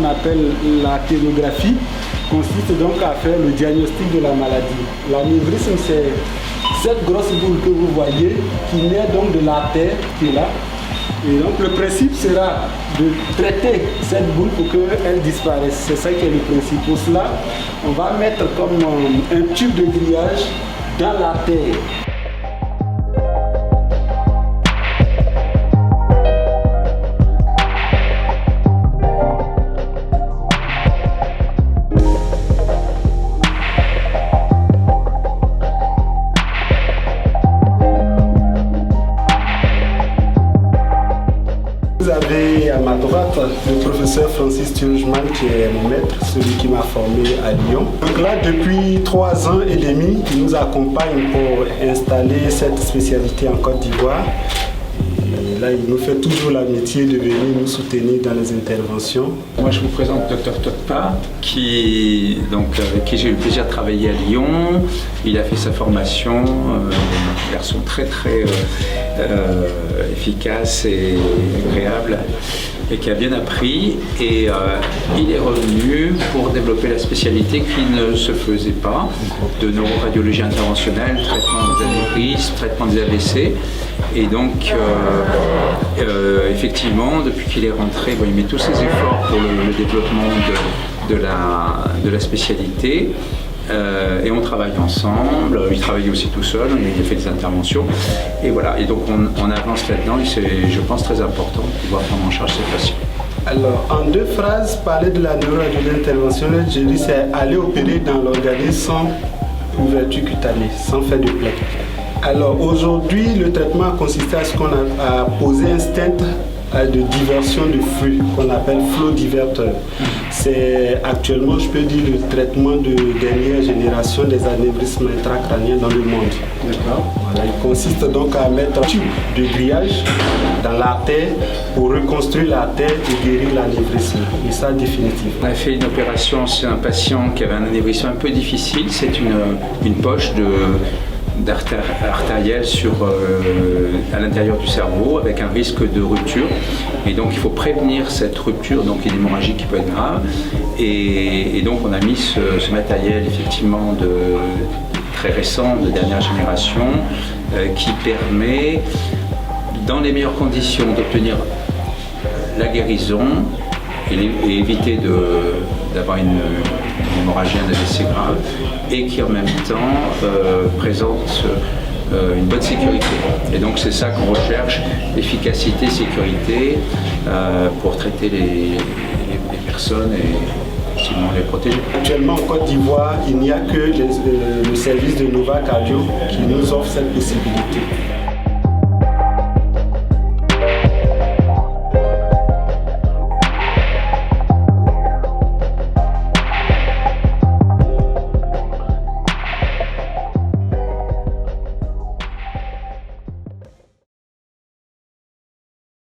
appelle la thérographie, consiste donc à faire le diagnostic de la maladie. L'anévrisme, c'est cette grosse boule que vous voyez qui naît donc de l'artère qui est là. Et donc le principe sera de traiter cette boule pour qu'elle disparaisse. C'est ça qui est le principe. Pour cela, on va mettre comme un tube de grillage dans l'artère. Vous avez à ma droite le professeur Francis Turgeman qui est mon maître, celui qui m'a formé à Lyon. Donc là, depuis 3 ans et demi, il nous accompagne pour installer cette spécialité en Côte d'Ivoire. Et là, il nous fait toujours l'amitié de venir nous soutenir dans les interventions. Moi, je vous présente Dr Tokpa, avec qui j'ai eu le plaisir de travailler à Lyon. Il a fait sa formation, un garçon très efficace et agréable et qui a bien appris. Et il est revenu pour développer la spécialité qui ne se faisait pas de neuroradiologie interventionnelle, traitement des anévrismes, traitement des AVC. Et donc, effectivement, depuis qu'il est rentré, il met tous ses efforts pour le développement de la spécialité. Et on travaille ensemble, il travaille aussi tout seul, il a fait des interventions. Et voilà, et donc on avance là-dedans et c'est, je pense, très important de pouvoir prendre en charge ces patients. Alors, en 2 phrases, parler de la neuroradiologie interventionnelle, je dis c'est aller opérer dans l'organisme sans ouverture cutanée, sans faire de plaie. Alors aujourd'hui, le traitement consistait à ce qu'on a posé un stent de diversion de flux qu'on appelle flow diverteur. C'est actuellement, je peux dire, le traitement de dernière génération des anévrismes intracrâniens dans le monde. D'accord. Voilà, il consiste donc à mettre un tube de grillage dans l'artère pour reconstruire l'artère et guérir l'anévrisme. Et ça, définitivement. On a fait une opération sur un patient qui avait un anévrisme un peu difficile. C'est une poche artérielle à l'intérieur du cerveau avec un risque de rupture, et donc il faut prévenir cette rupture, donc une hémorragie qui peut être grave, et donc on a mis ce matériel effectivement très récent, de dernière génération, qui permet dans les meilleures conditions d'obtenir la guérison et éviter d'avoir une hémorragie, un AVC grave, et qui en même temps présente une bonne sécurité. Et donc c'est ça qu'on recherche, efficacité, sécurité, pour traiter les personnes et effectivement les protéger. Actuellement en Côte d'Ivoire, il n'y a que le service de Nova Cardio qui nous offre cette possibilité.